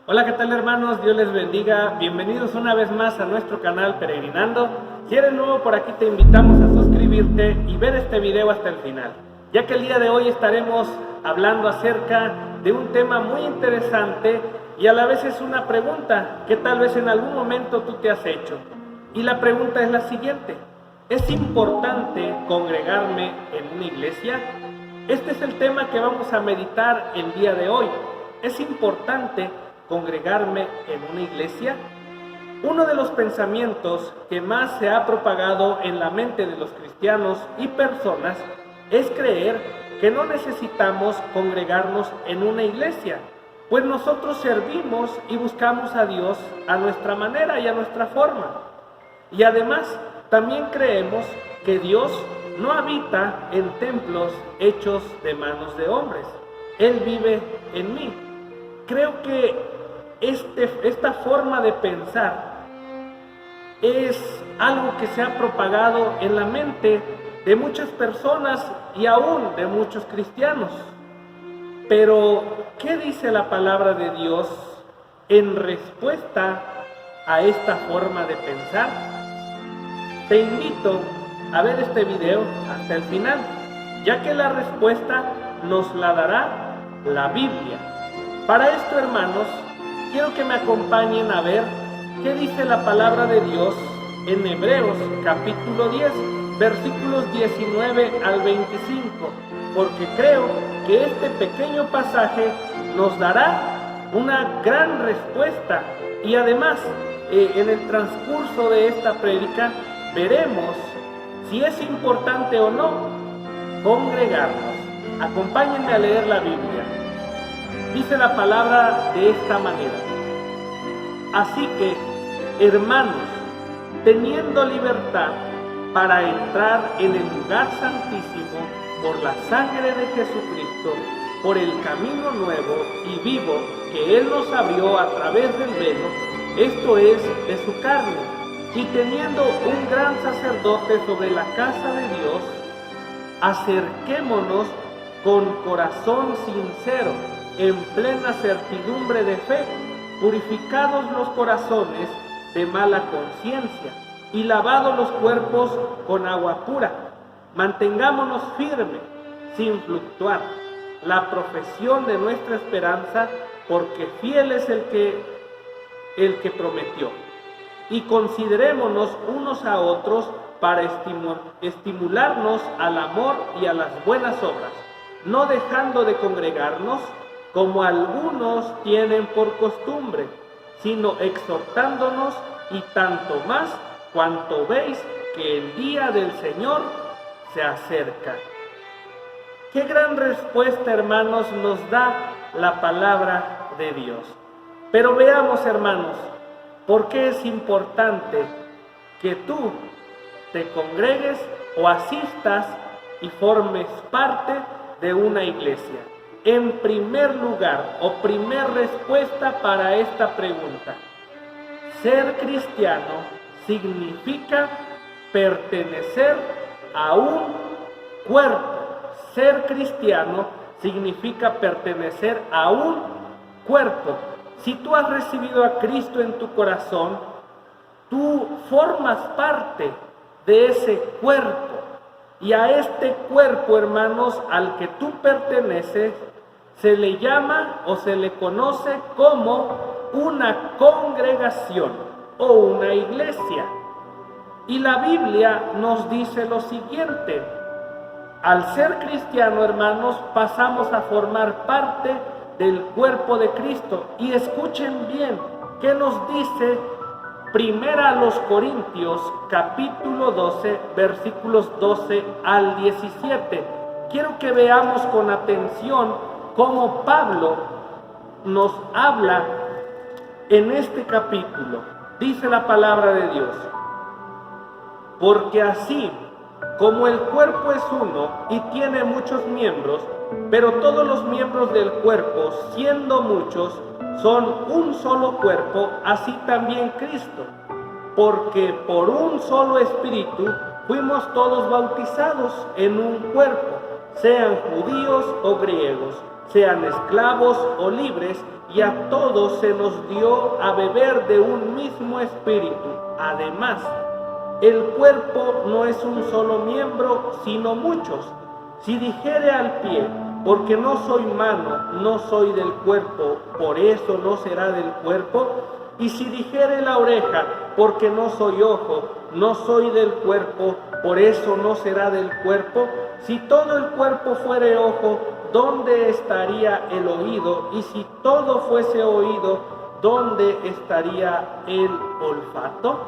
Hola, ¿qué tal hermanos? Dios les bendiga. Bienvenidos una vez más a nuestro canal Peregrinando. Si eres nuevo por aquí, te invitamos a suscribirte y ver este video hasta el final, ya que el día de hoy estaremos hablando acerca de un tema muy interesante y a la vez es una pregunta que tal vez en algún momento tú te has hecho. Y la pregunta es la siguiente: ¿es importante congregarme en una iglesia? Este es el tema que vamos a meditar el día de hoy. ¿Es importante congregarme en una iglesia? Uno de los pensamientos que más se ha propagado en la mente de los cristianos y personas es creer que no necesitamos congregarnos en una iglesia, pues nosotros servimos y buscamos a Dios a nuestra manera y a nuestra forma. Y además, también creemos que Dios no habita en templos hechos de manos de hombres. Él vive en mí. Creo que esta forma de pensar es algo que se ha propagado en la mente de muchas personas y aún de muchos cristianos. Pero, ¿qué dice la palabra de Dios en respuesta a esta forma de pensar? Te invito a ver este video hasta el final, ya que la respuesta nos la dará la Biblia. Para esto, hermanos, quiero que me acompañen a ver qué dice la palabra de Dios en Hebreos capítulo 10, versículos 19 al 25, porque creo que este pequeño pasaje nos dará una gran respuesta y además en el transcurso de esta prédica veremos si es importante o no congregarnos. Acompáñenme a leer la Biblia. Dice la palabra de esta manera: así que, hermanos, teniendo libertad para entrar en el lugar santísimo por la sangre de Jesucristo, por el camino nuevo y vivo que Él nos abrió a través del velo, esto es, de su carne, y teniendo un gran sacerdote sobre la casa de Dios, acerquémonos con corazón sincero, en plena certidumbre de fe, purificados los corazones de mala conciencia y lavados los cuerpos con agua pura. Mantengámonos firmes, sin fluctuar, la profesión de nuestra esperanza, porque fiel es el que prometió. Y considerémonos unos a otros para estimularnos al amor y a las buenas obras, no dejando de congregarnos, como algunos tienen por costumbre, sino exhortándonos, y tanto más cuanto veis que el día del Señor se acerca. Qué gran respuesta, hermanos, nos da la palabra de Dios. Pero veamos, hermanos, ¿por qué es importante que tú te congregues o asistas y formes parte de una iglesia? En primer lugar, o primer respuesta para esta pregunta: ser cristiano significa pertenecer a un cuerpo. Ser cristiano significa pertenecer a un cuerpo. Si tú has recibido a Cristo en tu corazón, tú formas parte de ese cuerpo. Y a este cuerpo, hermanos, al que tú perteneces, se le llama o se le conoce como una congregación o una iglesia. Y la Biblia nos dice lo siguiente: al ser cristiano, hermanos, pasamos a formar parte del cuerpo de Cristo. Y escuchen bien, ¿qué nos dice Primera a los Corintios, capítulo 12, versículos 12 al 17? Quiero que veamos con atención cómo Pablo nos habla en este capítulo. Dice la palabra de Dios: porque así como el cuerpo es uno y tiene muchos miembros, pero todos los miembros del cuerpo, siendo muchos, son un solo cuerpo, así también Cristo. Porque por un solo espíritu fuimos todos bautizados en un cuerpo, sean judíos o griegos, sean esclavos o libres, y a todos se nos dio a beber de un mismo espíritu. Además, el cuerpo no es un solo miembro, sino muchos. Si dijere al pie, porque no soy mano, no soy del cuerpo, por eso no será del cuerpo. Y si dijere la oreja, porque no soy ojo, no soy del cuerpo, por eso no será del cuerpo. Si todo el cuerpo fuere ojo, ¿dónde estaría el oído? Y si todo fuese oído, ¿dónde estaría el olfato?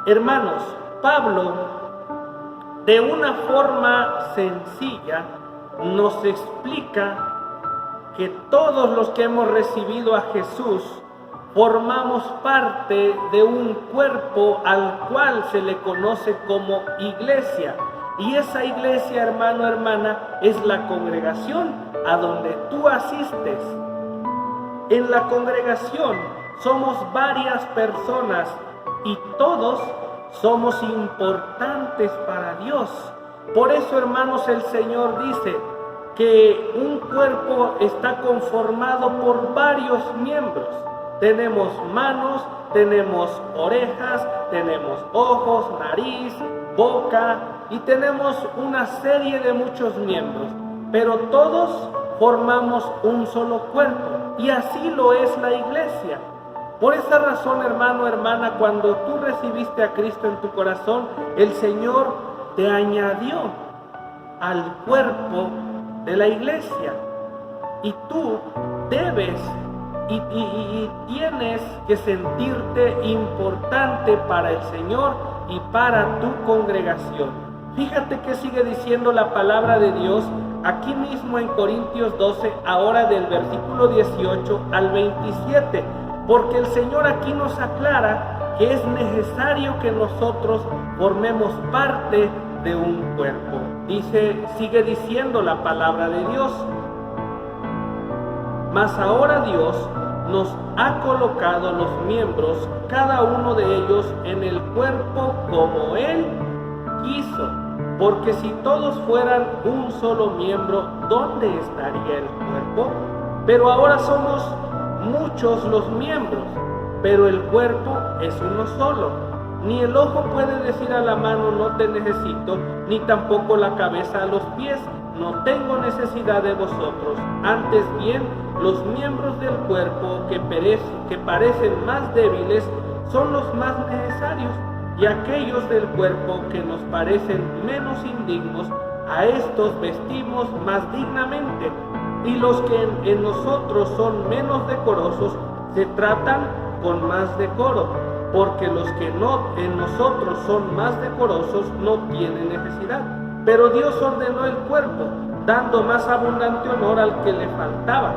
Hermanos, Pablo, de una forma sencilla, nos explica que todos los que hemos recibido a Jesús formamos parte de un cuerpo al cual se le conoce como iglesia. Y esa iglesia, hermano, hermana, es la congregación a donde tú asistes. En la congregación somos varias personas y todos somos importantes para Dios. Por eso, hermanos, el Señor dice que un cuerpo está conformado por varios miembros. Tenemos manos, tenemos orejas, tenemos ojos, nariz, boca y tenemos una serie de muchos miembros. Pero todos formamos un solo cuerpo y así lo es la iglesia. Por esa razón, hermano, hermana, cuando tú recibiste a Cristo en tu corazón, el Señor te añadió al cuerpo de la iglesia. Y tú debes y tienes que sentirte importante para el Señor y para tu congregación. Fíjate que sigue diciendo la palabra de Dios aquí mismo en Corintios 12, ahora del versículo 18 al 27. Porque el Señor aquí nos aclara que es necesario que nosotros formemos parte de un cuerpo. Sigue diciendo la palabra de Dios. Mas ahora Dios nos ha colocado los miembros, cada uno de ellos, en el cuerpo como Él quiso. Porque si todos fueran un solo miembro, ¿dónde estaría el cuerpo? Pero ahora somos muchos los miembros, pero el cuerpo es uno solo. Ni el ojo puede decir a la mano, no te necesito, ni tampoco la cabeza a los pies, no tengo necesidad de vosotros. Antes bien, los miembros del cuerpo que parecen más débiles son los más necesarios, y aquellos del cuerpo que nos parecen menos indignos, a estos vestimos más dignamente. Y los que en nosotros son menos decorosos se tratan con más decoro, porque los que en nosotros son más decorosos no tienen necesidad. Pero Dios ordenó el cuerpo, dando más abundante honor al que le faltaba,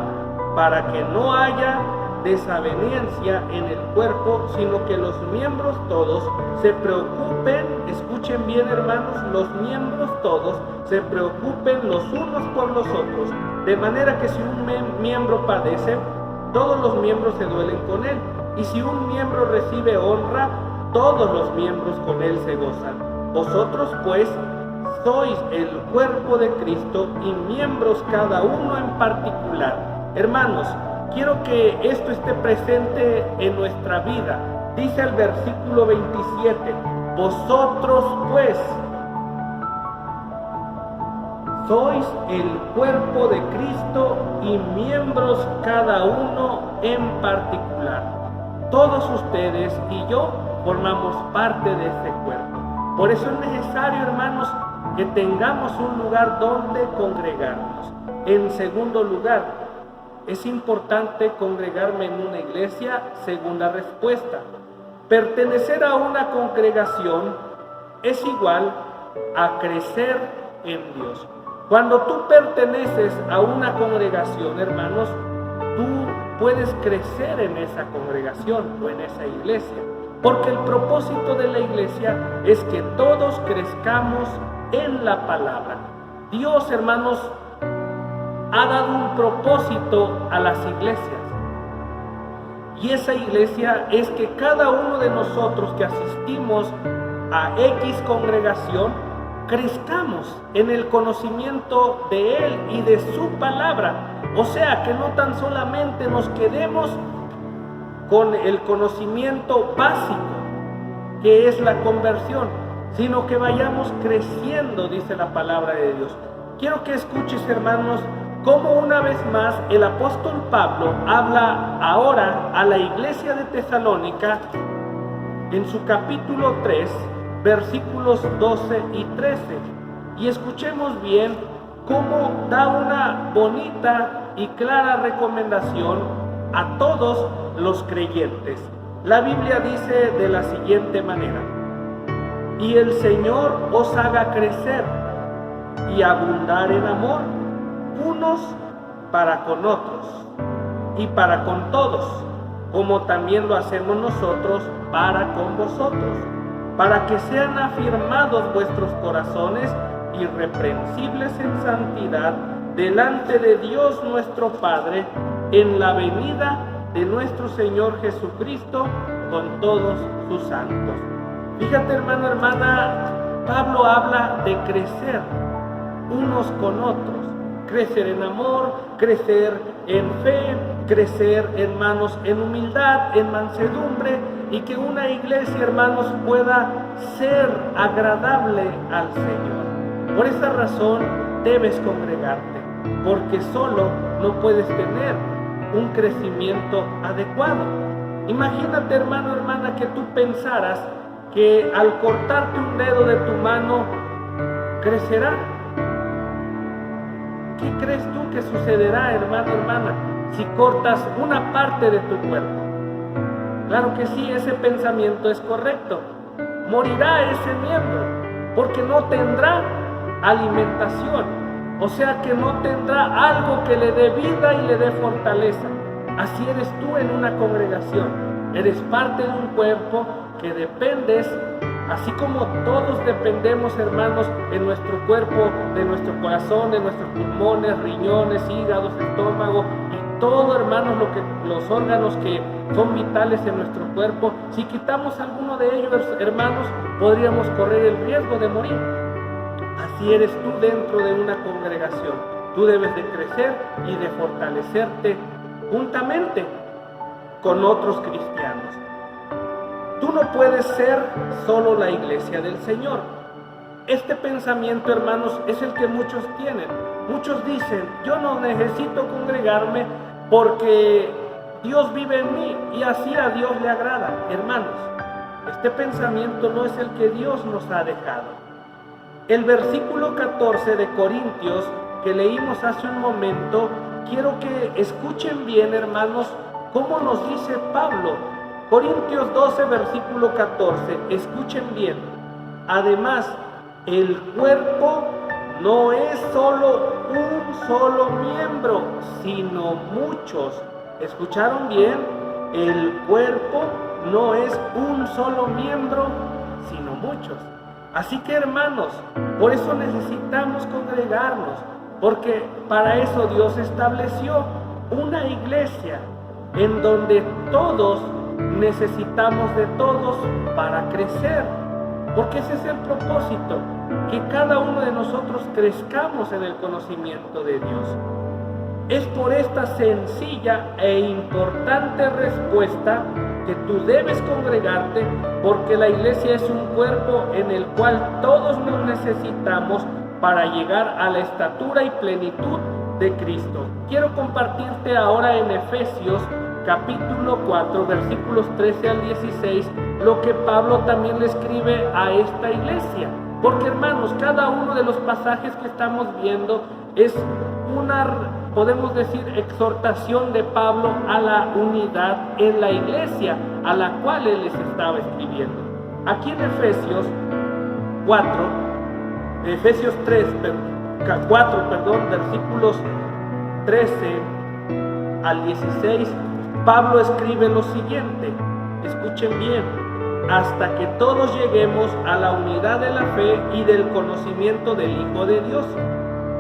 para que no haya desaveniencia en el cuerpo, sino que los miembros todos se preocupen. Escuchen bien, hermanos, los miembros todos se preocupen los unos por los otros, de manera que si un miembro padece, todos los miembros se duelen con él, y si un miembro recibe honra, todos los miembros con él se gozan. Vosotros pues sois el cuerpo de Cristo y miembros cada uno en particular. Hermanos, quiero que esto esté presente en nuestra vida. Dice el versículo 27, vosotros pues sois el cuerpo de Cristo y miembros cada uno en particular. Todos ustedes y yo formamos parte de este cuerpo. Por eso es necesario, hermanos, que tengamos un lugar donde congregarnos. En segundo lugar, ¿es importante congregarme en una iglesia? Segunda respuesta. Pertenecer a una congregación es igual a crecer en Dios. Cuando tú perteneces a una congregación, hermanos, tú puedes crecer en esa congregación o en esa iglesia. Porque el propósito de la iglesia es que todos crezcamos en la palabra. Dios, hermanos, ha dado un propósito a las iglesias. Y esa iglesia es que cada uno de nosotros que asistimos a X congregación, crezcamos en el conocimiento de Él y de su palabra. O sea, que no tan solamente nos quedemos con el conocimiento básico, que es la conversión, sino que vayamos creciendo, dice la palabra de Dios. Quiero que escuches, hermanos, cómo una vez más el apóstol Pablo habla ahora a la iglesia de Tesalónica en su capítulo 3, versículos 12 y 13. Y escuchemos bien cómo da una bonita y clara recomendación a todos los creyentes. La Biblia dice de la siguiente manera: y el Señor os haga crecer y abundar en amor, unos para con otros y para con todos, como también lo hacemos nosotros para con vosotros, para que sean afirmados vuestros corazones irreprensibles en santidad delante de Dios nuestro Padre, en la venida de nuestro Señor Jesucristo con todos sus santos. Fíjate, hermano, hermana, Pablo habla de crecer unos con otros, crecer en amor, crecer en fe, crecer, hermanos, en humildad, en mansedumbre, y que una iglesia, hermanos, pueda ser agradable al Señor. Por esa razón debes congregarte, porque solo no puedes tener un crecimiento adecuado. Imagínate, hermano, hermana, que tú pensaras que al cortarte un dedo de tu mano crecerá. ¿Qué crees tú que sucederá, hermano, hermana, si cortas una parte de tu cuerpo? Claro que sí, ese pensamiento es correcto. Morirá ese miembro porque no tendrá alimentación, o sea que no tendrá algo que le dé vida y le dé fortaleza. Así eres tú en una congregación. Eres parte de un cuerpo que dependes, así como todos dependemos, hermanos, en nuestro cuerpo, de nuestro corazón, de nuestros pulmones, riñones, hígados, estómago y todo, hermanos, los órganos que son vitales en nuestro cuerpo. Si quitamos alguno de ellos, hermanos, podríamos correr el riesgo de morir. Así eres tú dentro de una congregación. Tú debes de crecer y de fortalecerte juntamente con otros cristianos. Tú no puedes ser solo la iglesia del Señor. Este pensamiento, hermanos, es el que muchos tienen. Muchos dicen: yo no necesito congregarme porque Dios vive en mí y así a Dios le agrada. Hermanos, este pensamiento no es el que Dios nos ha dejado. El versículo 14 de Corintios que leímos hace un momento, quiero que escuchen bien, hermanos, cómo nos dice Pablo. Corintios 12, versículo 14, escuchen bien. Además, el cuerpo no es solo un solo miembro, sino muchos. ¿Escucharon bien? El cuerpo no es un solo miembro, sino muchos. Así que, hermanos, por eso necesitamos congregarnos, porque para eso Dios estableció una iglesia en donde todos necesitamos de todos para crecer, porque ese es el propósito, que cada uno de nosotros crezcamos en el conocimiento de Dios. Es por esta sencilla e importante respuesta que tú debes congregarte, porque la iglesia es un cuerpo en el cual todos nos necesitamos para llegar a la estatura y plenitud de Cristo. Quiero compartirte ahora en Efesios capítulo 4, versículos 13 al 16, lo que Pablo también le escribe a esta iglesia. Porque, hermanos, cada uno de los pasajes que estamos viendo es una, podemos decir, exhortación de Pablo a la unidad en la iglesia a la cual él les estaba escribiendo. Aquí en Efesios 4, versículos 13 al 16, Pablo escribe lo siguiente, escuchen bien: hasta que todos lleguemos a la unidad de la fe y del conocimiento del Hijo de Dios,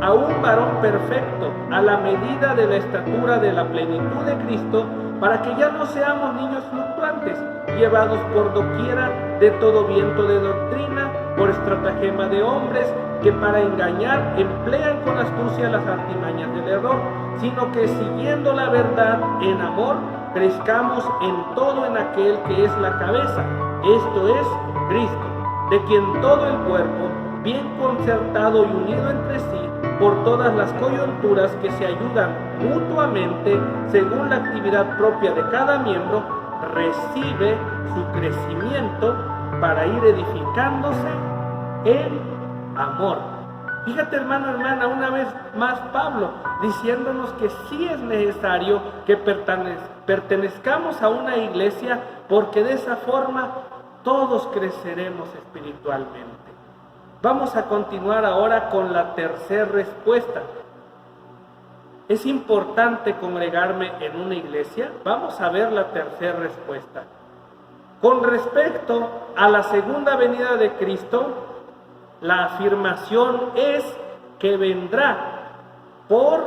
a un varón perfecto, a la medida de la estatura de la plenitud de Cristo, para que ya no seamos niños fluctuantes, llevados por doquiera de todo viento de doctrina, por estratagema de hombres que para engañar emplean con astucia las artimañas del error, sino que siguiendo la verdad en amor, crezcamos en todo en aquel que es la cabeza, esto es Cristo, de quien todo el cuerpo, bien concertado y unido entre sí, por todas las coyunturas que se ayudan mutuamente según la actividad propia de cada miembro, recibe su crecimiento para ir edificándose en amor. Fíjate, hermano, hermana, una vez más Pablo diciéndonos que sí es necesario que pertenezcamos a una iglesia, porque de esa forma todos creceremos espiritualmente. Vamos a continuar ahora con la tercera respuesta. ¿Es importante congregarme en una iglesia? Vamos a ver la tercera respuesta. Con respecto a la segunda venida de Cristo, la afirmación es que vendrá por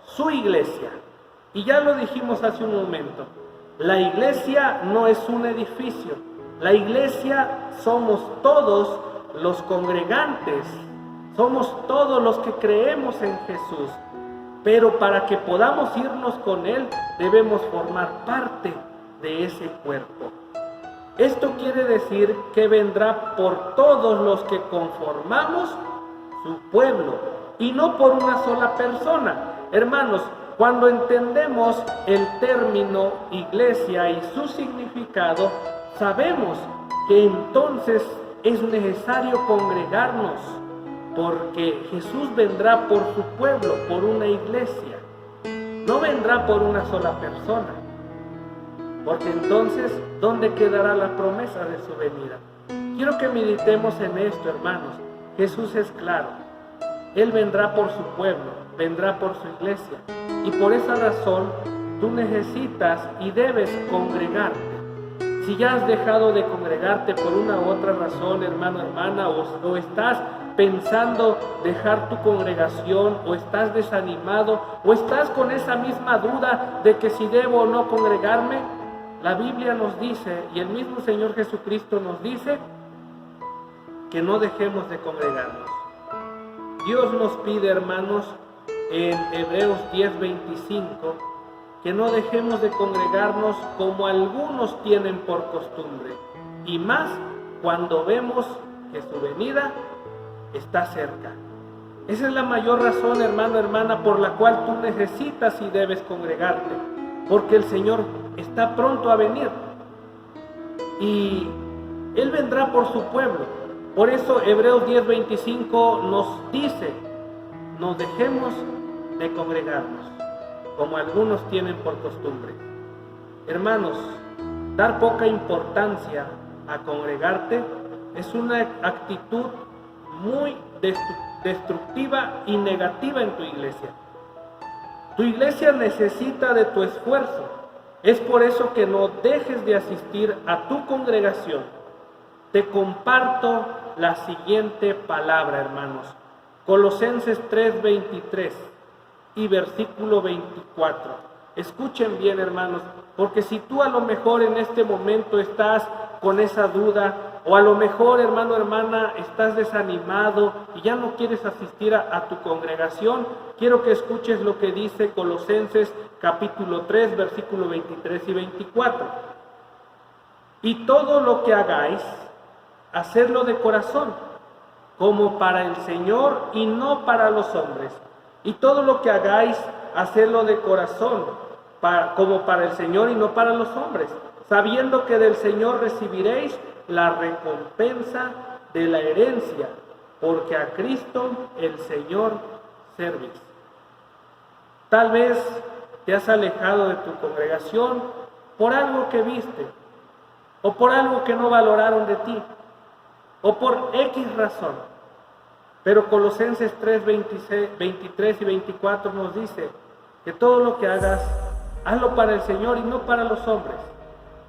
su iglesia. Y ya lo dijimos hace un momento, la iglesia no es un edificio, la iglesia somos todos los congregantes, somos todos los que creemos en Jesús, pero para que podamos irnos con Él debemos formar parte de ese cuerpo. Esto quiere decir que vendrá por todos los que conformamos su pueblo y no por una sola persona. Hermanos, cuando entendemos el término iglesia y su significado, sabemos que entonces es necesario congregarnos, porque Jesús vendrá por su pueblo, por una iglesia. No vendrá por una sola persona. Porque entonces, ¿dónde quedará la promesa de su venida? Quiero que meditemos en esto, hermanos. Jesús es claro. Él vendrá por su pueblo, vendrá por su iglesia. Y por esa razón, tú necesitas y debes congregarte. Si ya has dejado de congregarte por una u otra razón, hermano, hermana, o estás pensando dejar tu congregación, o estás desanimado, o estás con esa misma duda de que si debo o no congregarme, la Biblia nos dice, y el mismo Señor Jesucristo nos dice, que no dejemos de congregarnos. Dios nos pide, hermanos, en Hebreos 10:25, que no dejemos de congregarnos como algunos tienen por costumbre, y más cuando vemos que su venida está cerca. Esa es la mayor razón, hermano, hermana, por la cual tú necesitas y debes congregarte, porque el Señor está pronto a venir y Él vendrá por su pueblo. Por eso Hebreos 10:25 nos dice, no dejemos de congregarnos como algunos tienen por costumbre. Hermanos, dar poca importancia a congregarte es una actitud muy destructiva y negativa en tu iglesia. Tu iglesia necesita de tu esfuerzo. Es por eso que no dejes de asistir a tu congregación. Te comparto la siguiente palabra, hermanos. Colosenses 3:23 y versículo 24. Escuchen bien, hermanos, porque si tú a lo mejor en este momento estás con esa duda, o a lo mejor, hermano, hermana, estás desanimado y ya no quieres asistir a tu congregación, quiero que escuches lo que dice Colosenses capítulo 3, versículo 23 y 24. Y todo lo que hagáis, hacedlo de corazón, como para el Señor y no para los hombres. Y todo lo que hagáis, hacedlo de corazón, como para el Señor y no para los hombres, sabiendo que del Señor recibiréis la recompensa de la herencia, porque a Cristo el Señor servís. Tal vez te has alejado de tu congregación por algo que viste, o por algo que no valoraron de ti, o por X razón. Pero Colosenses 3, 23 y 24 nos dice que todo lo que hagas, hazlo para el Señor y no para los hombres,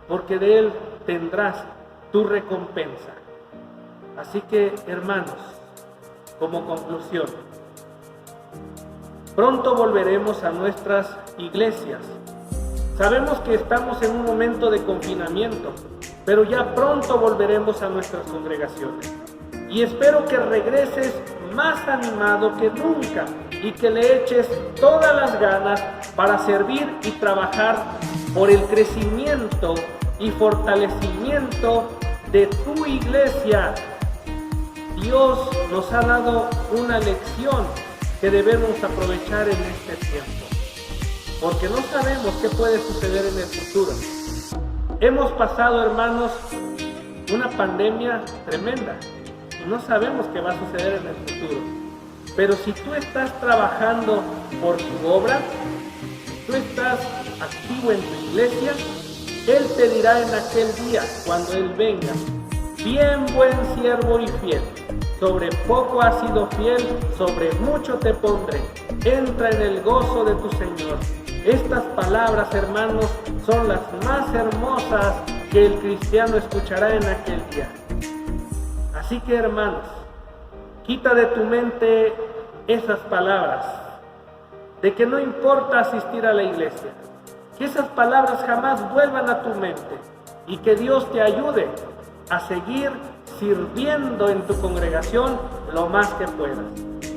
porque de Él tendrás tu recompensa. Así que, hermanos, como conclusión, pronto volveremos a nuestras iglesias. Sabemos que estamos en un momento de confinamiento, pero ya pronto volveremos a nuestras congregaciones. Y espero que regreses más animado que nunca y que le eches todas las ganas para servir y trabajar por el crecimiento y fortalecimiento de tu iglesia. Dios nos ha dado una lección que debemos aprovechar en este tiempo, porque no sabemos qué puede suceder en el futuro. Hemos pasado, hermanos, una pandemia tremenda y no sabemos qué va a suceder en el futuro. Pero si tú estás trabajando por tu obra, tú estás activo en tu iglesia, Él te dirá en aquel día, cuando Él venga: bien, buen siervo y fiel, sobre poco has sido fiel, sobre mucho te pondré, entra en el gozo de tu Señor. Estas palabras, hermanos, son las más hermosas que el cristiano escuchará en aquel día. Así que, hermanos, quita de tu mente esas palabras, de que no importa asistir a la iglesia, que esas palabras jamás vuelvan a tu mente y que Dios te ayude a seguir sirviendo en tu congregación lo más que puedas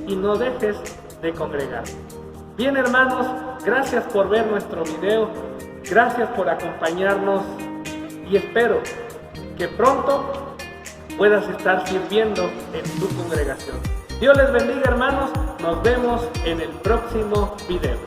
y no dejes de congregar. Bien, hermanos, gracias por ver nuestro video, gracias por acompañarnos y espero que pronto puedas estar sirviendo en tu congregación. Dios les bendiga, hermanos, nos vemos en el próximo video.